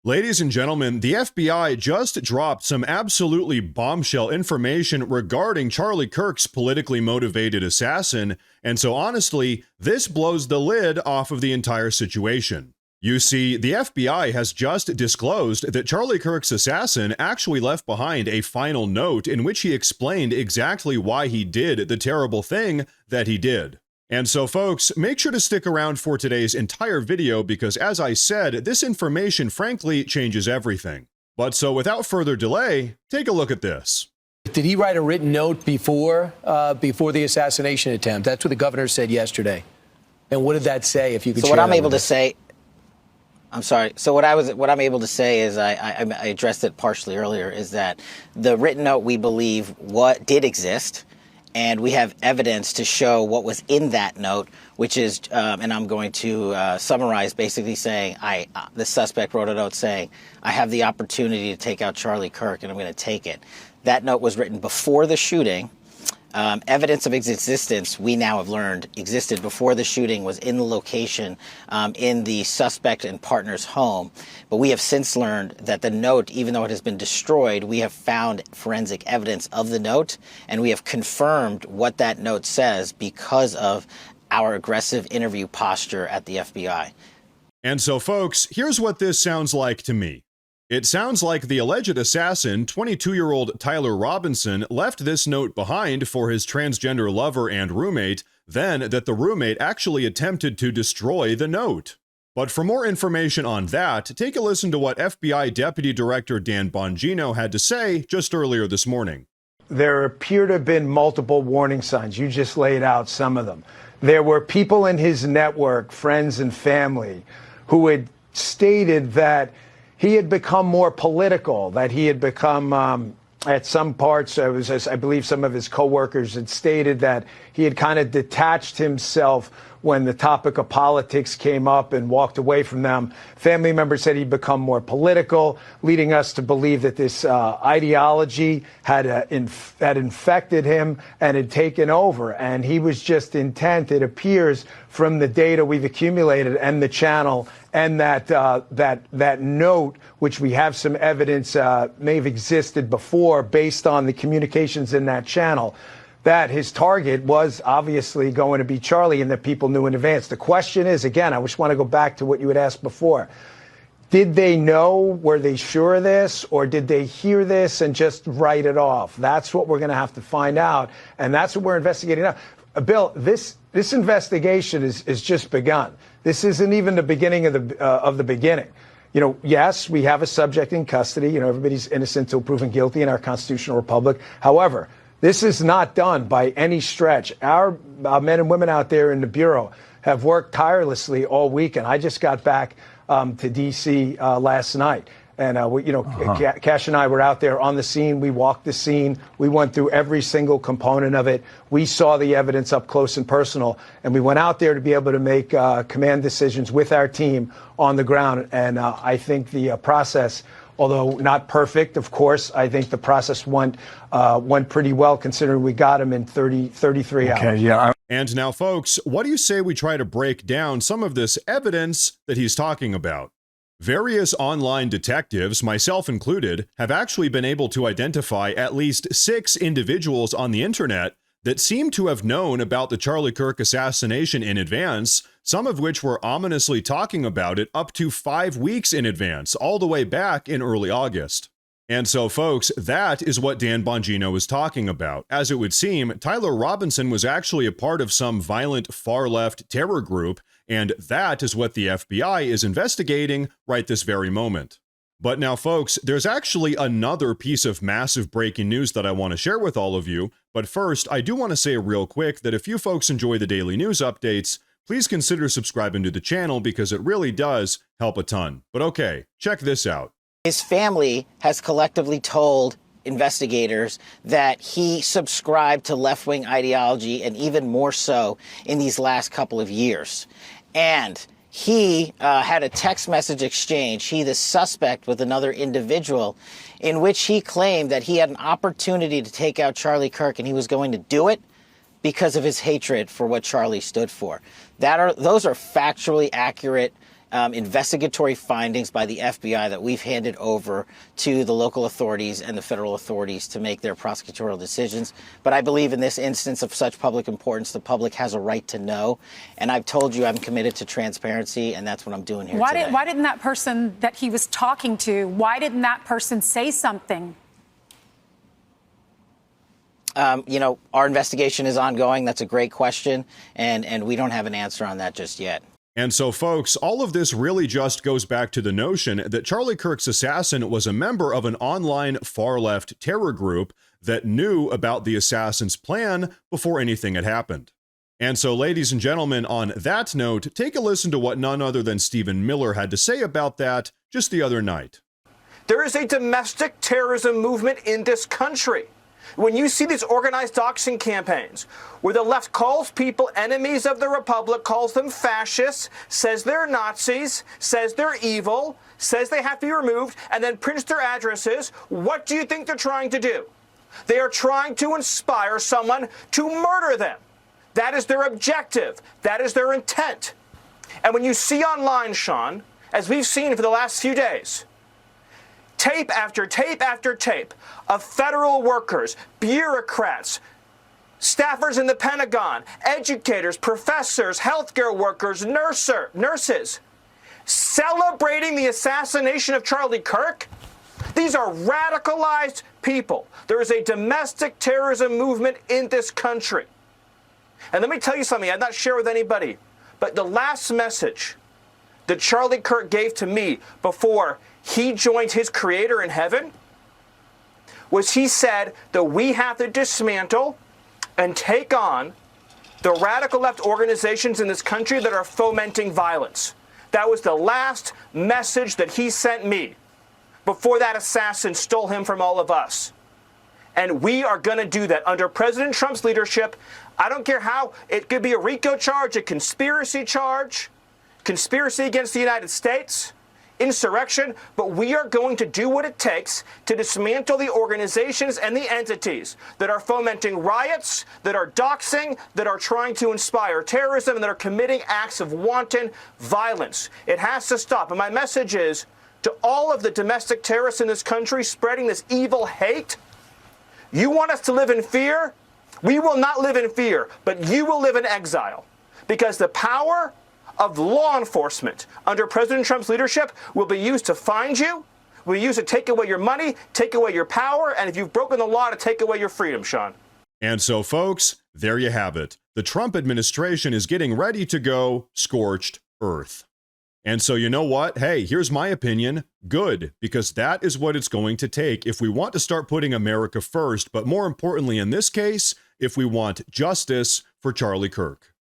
Ladies and gentlemen, the FBI just dropped some absolutely bombshell information regarding Charlie Kirk's politically motivated assassin, and so honestly, this blows the lid off of the entire situation. You see, the FBI has just disclosed that Charlie Kirk's assassin actually left behind a final note in which he explained exactly why he did the terrible thing that he did. And so folks, make sure to stick around for today's entire video because as I said, this information frankly changes everything. But so without further delay, take a look at this. Did he write a written note before the assassination attempt? That's what the governor said yesterday. And what did that say, if you could share? So what I'm able to say, I'm sorry. So what I'm able to say is I addressed it partially earlier, is that the written note, we believe, did exist. And we have evidence to show what was in that note, which is, and I'm going to summarize, basically saying, the suspect wrote a note saying, I have the opportunity to take out Charlie Kirk, and I'm going to take it. That note was written before the shooting. Evidence of its existence, we now have learned, existed before the shooting, was in the location in the suspect and partner's home. But we have since learned that the note, even though it has been destroyed, we have found forensic evidence of the note, and we have confirmed what that note says because of our aggressive interview posture at the FBI. And so folks, here's what this sounds like to me. It sounds like the alleged assassin, 22-year-old Tyler Robinson, left this note behind for his transgender lover and roommate, then that the roommate actually attempted to destroy the note. But for more information on that, take a listen to what FBI Deputy Director Dan Bongino had to say just earlier this morning. There appear to have been multiple warning signs. You just laid out some of them. There were people in his network, friends and family, who had stated that he had become more political, that he had become, at some parts, I believe some of his coworkers had stated that he had kind of detached himself when the topic of politics came up and walked away from them. Family members said he'd become more political, leading us to believe that this ideology had infected him and had taken over. And he was just intent, it appears, from the data we've accumulated and the channel and that note, which we have some evidence may have existed before based on the communications in that channel, that his target was obviously going to be Charlie and that people knew in advance. The question is, again, I just want to go back to what you had asked before. Did they know? Were they sure of this? Or did they hear this and just write it off? That's what we're going to have to find out. And that's what we're investigating now. Bill, this investigation is just begun. This isn't even the beginning of the beginning. You know, yes, we have a subject in custody. You know, everybody's innocent until proven guilty in our constitutional republic. However, this is not done by any stretch. Our men and women out there in the Bureau have worked tirelessly all weekend. I just got back to D.C. Last night. And, Cash and I were out there on the scene. We walked the scene. We went through every single component of it. We saw the evidence up close and personal. And we went out there to be able to make command decisions with our team on the ground. And I think the process, although not perfect, of course, I think the process went pretty well considering we got him in 33 hours. Okay, yeah. And now, folks, what do you say we try to break down some of this evidence that he's talking about? Various online detectives, myself included, have actually been able to identify at least 6 individuals on the internet that seem to have known about the Charlie Kirk assassination in advance, some of which were ominously talking about it up to 5 weeks in advance, all the way back in early August. And so, folks, that is what Dan Bongino was talking about. As it would seem, Tyler Robinson was actually a part of some violent far-left terror group, and that is what the FBI is investigating right this very moment. But now, folks, there's actually another piece of massive breaking news that I want to share with all of you. But first, I do want to say real quick that if you folks enjoy the daily news updates, please consider subscribing to the channel because it really does help a ton. But okay, check this out. His family has collectively told investigators that he subscribed to left-wing ideology, and even more so in these last couple of years. And he had a text message exchange, he the suspect, with another individual, in which he claimed that he had an opportunity to take out Charlie Kirk and he was going to do it because of his hatred for what Charlie stood for. Those are factually accurate investigatory findings by the FBI that we've handed over to the local authorities and the federal authorities to make their prosecutorial decisions. But I believe in this instance of such public importance, the public has a right to know. And I've told you I'm committed to transparency, and that's what I'm doing here today. Why didn't that person that he was talking to, why didn't that person say something? Our investigation is ongoing. That's a great question, and we don't have an answer on that just yet. And so, folks, all of this really just goes back to the notion that Charlie Kirk's assassin was a member of an online far-left terror group that knew about the assassin's plan before anything had happened. And so, ladies and gentlemen, on that note, take a listen to what none other than Stephen Miller had to say about that just the other night. There is a domestic terrorism movement in this country. When you see these organized doxing campaigns where the left calls people enemies of the republic, calls them fascists, says they're Nazis, says they're evil, says they have to be removed, and then prints their addresses, what do you think they're trying to do? They are trying to inspire someone to murder them. That is their objective. That is their intent. And when you see online, Sean, as we've seen for the last few days, tape after tape after tape of federal workers, bureaucrats, staffers in the Pentagon, educators, professors, healthcare workers, nurses, celebrating the assassination of Charlie Kirk. These are radicalized people. There is a domestic terrorism movement in this country. And let me tell you something I've not shared with anybody, but the last message that Charlie Kirk gave to me before he joined his creator in heaven was he said that we have to dismantle and take on the radical left organizations in this country that are fomenting violence. That was the last message that he sent me before that assassin stole him from all of us. And we are going to do that under President Trump's leadership. I don't care how. It could be a RICO charge, a conspiracy charge, conspiracy against the United States, insurrection, but we are going to do what it takes to dismantle the organizations and the entities that are fomenting riots, that are doxing, that are trying to inspire terrorism, and that are committing acts of wanton violence. It has to stop. And my message is to all of the domestic terrorists in this country spreading this evil hate, you want us to live in fear? We will not live in fear, but you will live in exile, because the power of law enforcement under President Trump's leadership will be used to find you, will be used to take away your money, take away your power, and if you've broken the law, to take away your freedom, Sean. And so, folks, there you have it. The Trump administration is getting ready to go scorched earth. And so, you know what? Hey, here's my opinion. Good, because that is what it's going to take if we want to start putting America first, but more importantly in this case, if we want justice for Charlie Kirk.